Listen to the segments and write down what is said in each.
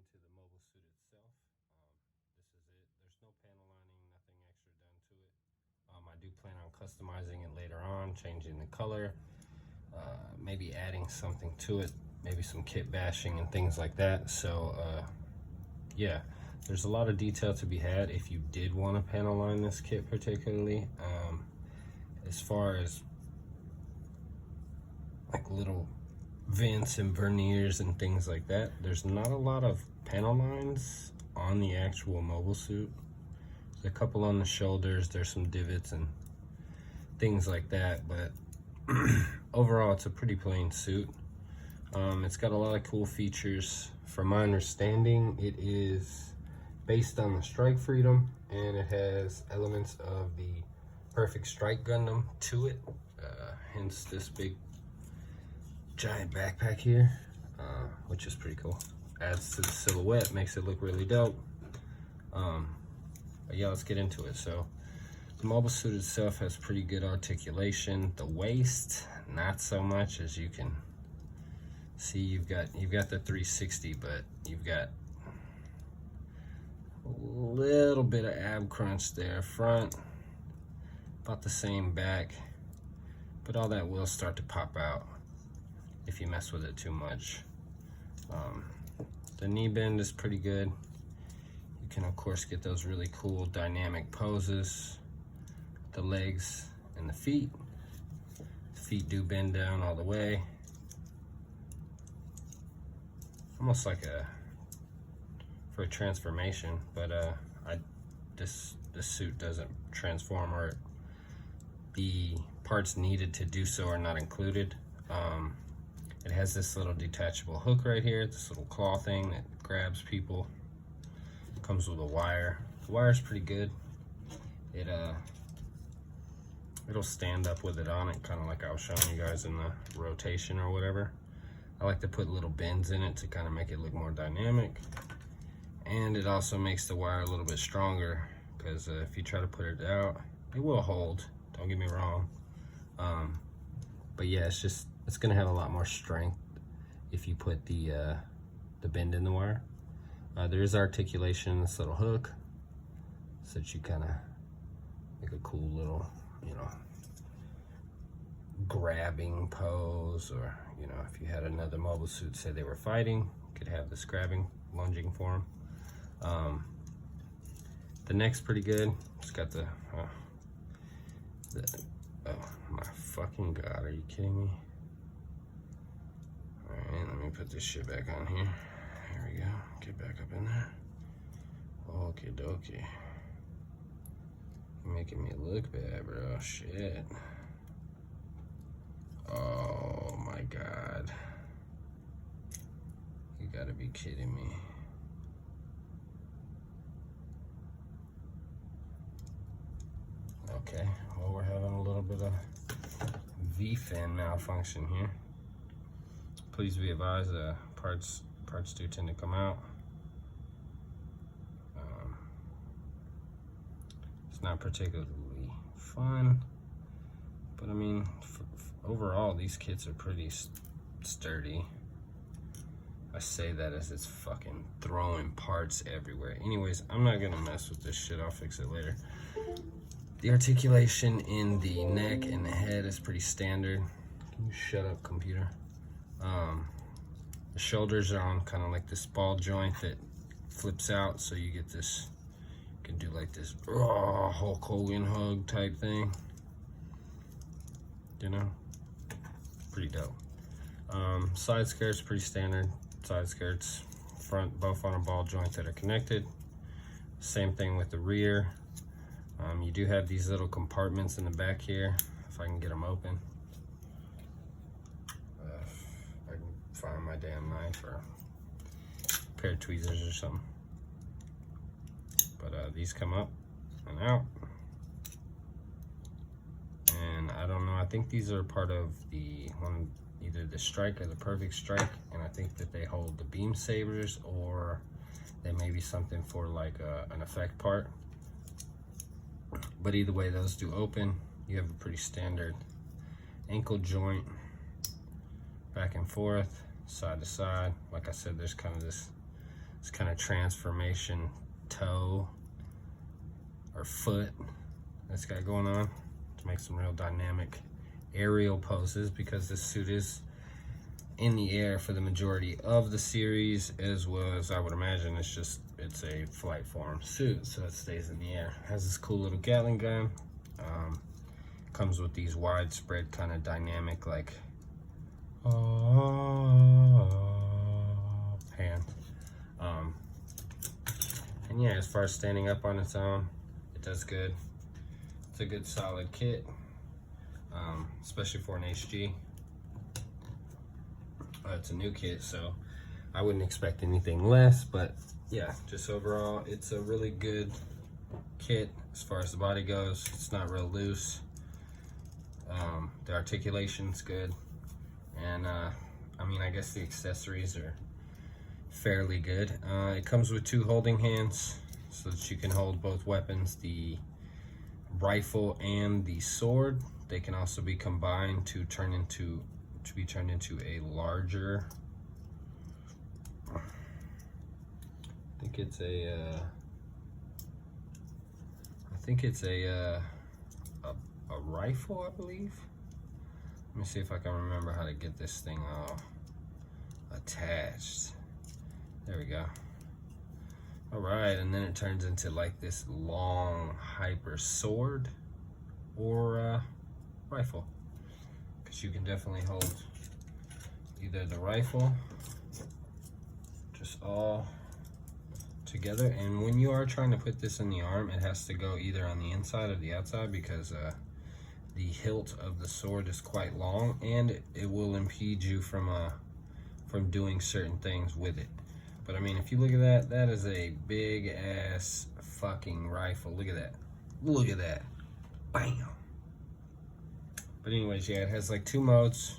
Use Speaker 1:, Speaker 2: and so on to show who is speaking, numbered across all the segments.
Speaker 1: into the mobile suit itself. This is it. There's no panel lining, nothing extra done to it. I do plan on customizing it later on, changing the color, maybe adding something to it, maybe some kit bashing and things like that. So yeah, there's a lot of detail to be had if you did want to panel line this kit particularly. As far as like little vents and verniers and things like that, there's not a lot of panel lines on the actual mobile suit. There's a couple on the shoulders, there's some divots and things like that, but overall it's a pretty plain suit. It's got a lot of cool features. From my understanding, it is based on the Strike Freedom, and it has elements of the Perfect Strike Gundam to it, hence this big giant backpack here, which is pretty cool. Adds to the silhouette, makes it look really dope. But yeah, let's get into it. So the mobile suit itself has pretty good articulation. The waist, not so much. As you can see, you've got the 360, but you've got a little bit of ab crunch there. Front, about the same back, but all that will start to pop out if you mess with it too much. The knee bend is pretty good. You can of course get those really cool dynamic poses. The legs and the feet. The feet do bend down all the way. Almost like for a transformation, but this suit doesn't transform, or the parts needed to do so are not included. It has this little detachable hook right here, this little claw thing that grabs people. It comes with a wire. The wire's pretty good. It'll stand up with it on it, kind of like I was showing you guys in the rotation or whatever. I like to put little bends in it to kind of make it look more dynamic. And it also makes the wire a little bit stronger, because if you try to put it out, it will hold, don't get me wrong. But yeah, it's gonna have a lot more strength if you put the bend in the wire. There is articulation in this little hook, so that you kind of make a cool little, grabbing pose, or if you had another mobile suit, say they were fighting, you could have this grabbing, lunging form. The neck's pretty good. It's got the oh my fucking god, are you kidding me? Alright, let me put this shit back on here. Here we go. Get back up in there. Okie dokie. You're making me look bad, bro. Shit. Oh my god. You gotta be kidding me. Okay, well, we're having a little bit of V-fin malfunction here. Please be advised, parts do tend to come out. It's not particularly fun, but I mean, overall, these kits are pretty sturdy. I say that as it's fucking throwing parts everywhere. Anyways, I'm not gonna mess with this shit. I'll fix it later. The articulation in the neck and the head is pretty standard. Can you shut up, computer? The shoulders are on kind of like this ball joint that flips out, so you get this, you can do like this Hulk Hogan hug type thing. Pretty dope. Side skirts, pretty standard. Side skirts, front, both on a ball joint that are connected. Same thing with the rear. You do have these little compartments in the back here, if I can get them open. If I can find my damn knife or a pair of tweezers or something. But these come up and out. And I don't know, I think these are part of the one, either the Strike or the Perfect Strike, and I think that they hold the beam sabers, or they may be something for like an effect part. But either way, those do open. You have a pretty standard ankle joint, back and forth, side to side. Like I said, there's kind of this this kind of transformation toe or foot that's got going on to make some real dynamic aerial poses, because this suit is in the air for the majority of the series, as well as I would imagine it's a flight form suit, so it stays in the air. Has this cool little Gatling gun. Comes with these widespread kind of dynamic like hand. And yeah, as far as standing up on its own, it does good. It's a good solid kit, especially for an HG. It's a new kit, so I wouldn't expect anything less, but yeah, just overall, it's a really good kit as far as the body goes. It's not real loose. The articulation's good, and I mean, I guess the accessories are fairly good. It comes with 2 holding hands so that you can hold both weapons, the rifle and the sword. They can also be combined to be turned into a larger, I think it's a rifle, I believe. Let me see if I can remember how to get this thing all attached. There we go. All right, and then it turns into like this long hyper sword or rifle, because you can definitely hold either the rifle just all together, and when you are trying to put this in the arm, it has to go either on the inside or the outside, because the hilt of the sword is quite long, and it will impede you from doing certain things with it. But I mean, if you look at that, that is a big ass fucking rifle. Look at that. Look at that. Bam. But anyways, yeah, it has like 2 modes.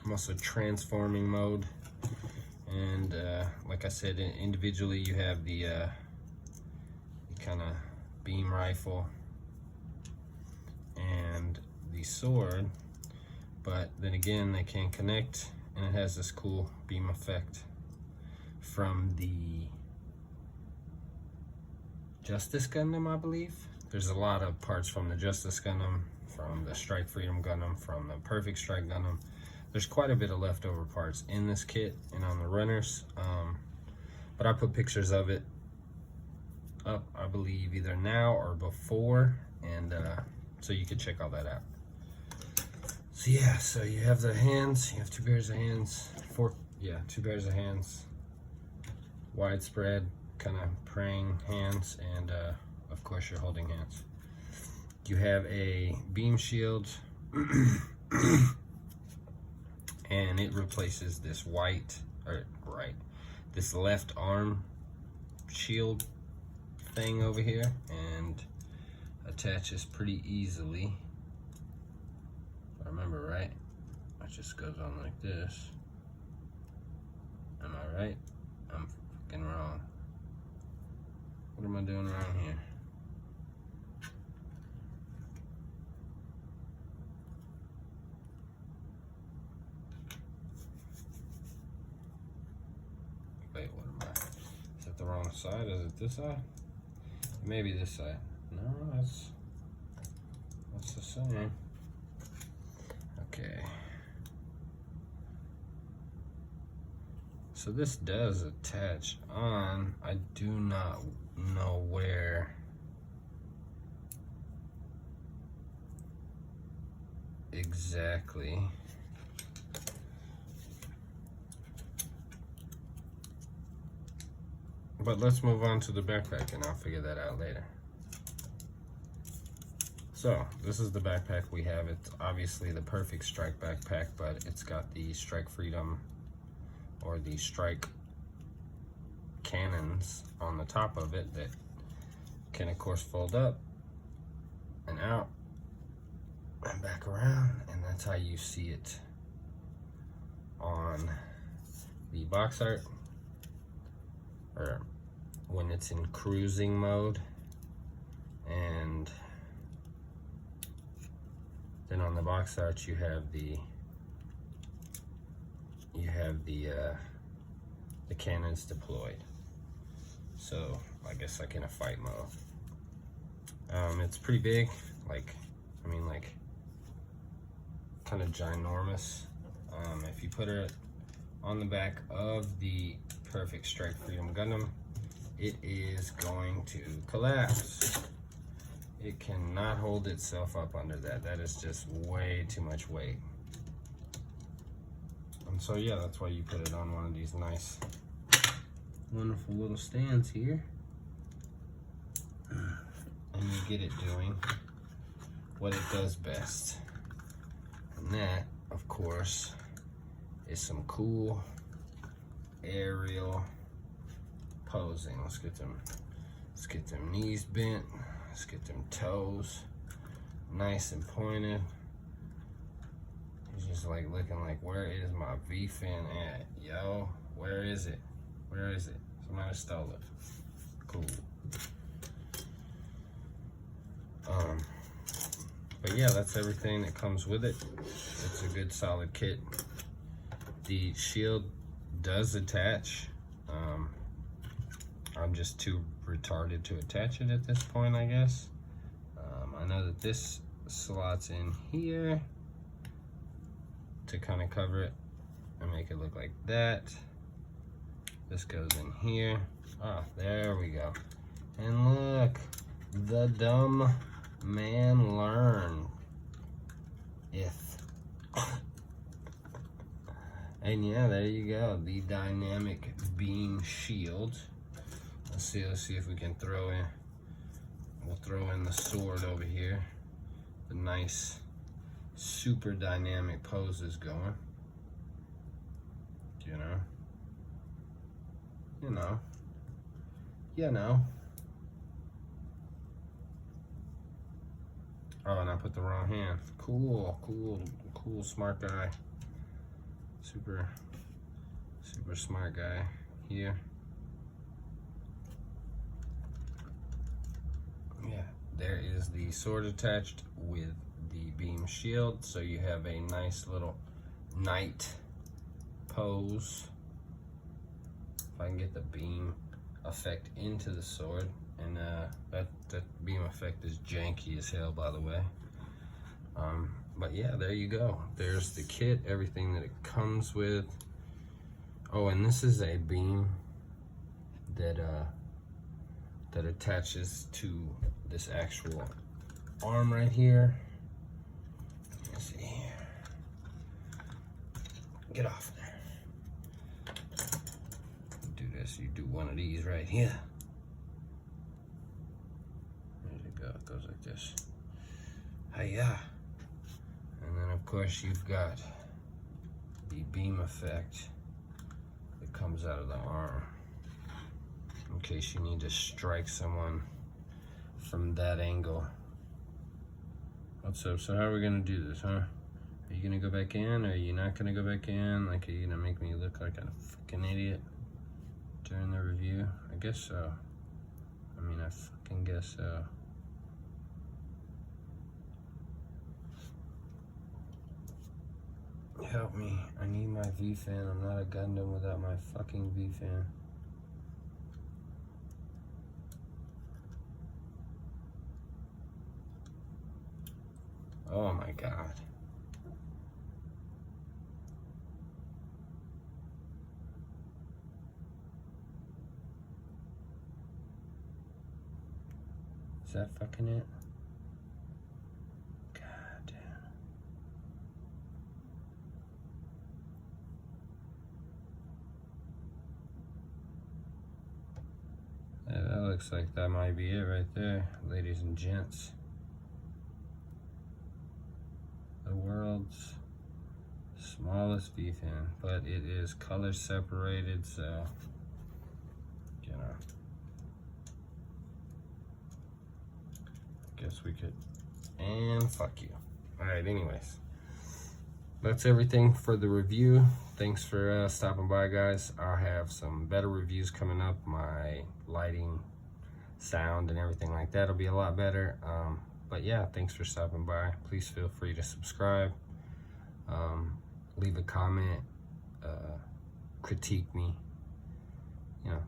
Speaker 1: Also transforming mode. And like I said, individually you have the kind of beam rifle and the sword. But then again, they can connect, and it has this cool beam effect from the Justice Gundam, I believe. There's a lot of parts from the Justice Gundam, from the Strike Freedom Gundam, from the Perfect Strike Gundam. There's quite a bit of leftover parts in this kit and on the runners, but I put pictures of it up, I believe, either now or before, and so you can check all that out. So yeah, so you have the hands, you have 2 pairs of hands, 2 pairs of hands, widespread kind of praying hands, and of course your holding hands. You have a beam shield and it replaces this this left arm shield thing over here, and attaches pretty easily. If I remember right, it just goes on like this. Am I right? I'm fucking wrong. What am I doing wrong here? Wait, what am I? Is that the wrong side? Is it this side? Maybe this side. No, that's the same. Okay. So this does attach on. I do not know where exactly. But let's move on to the backpack and I'll figure that out later. So this is the backpack we have. It's obviously the Perfect Strike backpack, but it's got the Strike Freedom or the Strike cannons on the top of it that can of course fold up and out and back around, and that's how you see it on the box art, or when it's in cruising mode. And then on the box art you have the the cannon's deployed. So I guess like in a fight mode. It's pretty big, like kind of ginormous. If you put it on the back of the Perfect Strike Freedom Gundam, it is going to collapse. It cannot hold itself up under that. That is just way too much weight. And so yeah, that's why you put it on one of these nice, wonderful little stands here. And you get it doing what it does best. And that, of course, is some cool aerial posing. Let's get them knees bent. Let's get them toes nice and pointed. He's just like looking like, where is my V-fin at? Yo, where is it? Where is it? Somebody stole it. Cool. But yeah, that's everything that comes with it. It's a good solid kit. The shield does attach. I'm just too retarded to attach it at this point, I guess. I know that this slots in here to kind of cover it and make it look like that. This goes in here. Ah, there we go. And look, the dumb man learned. And yeah, there you go, the dynamic beam shield. Let's see if we can throw in. We'll throw in the sword over here. The nice, super dynamic poses going. You know. Oh, and I put the wrong hand. Cool, smart guy. Super smart guy here. Yeah, there is the sword attached with the beam shield, so you have a nice little knight pose. If I can get the beam effect into the sword, and that beam effect is janky as hell, by the way. But yeah, there you go. There's the kit, everything that it comes with. Oh, and this is a beam that attaches to this actual arm right here. Let's see here. Get off there. Do this. You do one of these right here. There you go. It goes like this. Hiya. And then of course you've got the beam effect that comes out of the arm in case you need to strike someone from that angle. What's up? So how are we gonna do this, huh? Are you gonna go back in, or are you not gonna go back in? Like, are you gonna make me look like a fucking idiot during the review? I guess so. I mean, I fucking guess so. Help me. I need my V-fin. I'm not a Gundam without my fucking V-fin. Oh my god. Is that fucking it? God damn. Yeah, that looks like that might be it right there, ladies and gents. The world's smallest V-fin, but it is color separated, so you know. Guess we could, and fuck you. Alright, anyways. That's everything for the review. Thanks for stopping by, guys. I'll have some better reviews coming up. My lighting, sound, and everything like that will be a lot better. But yeah, thanks for stopping by. Please feel free to subscribe. Leave a comment. Critique me. you know,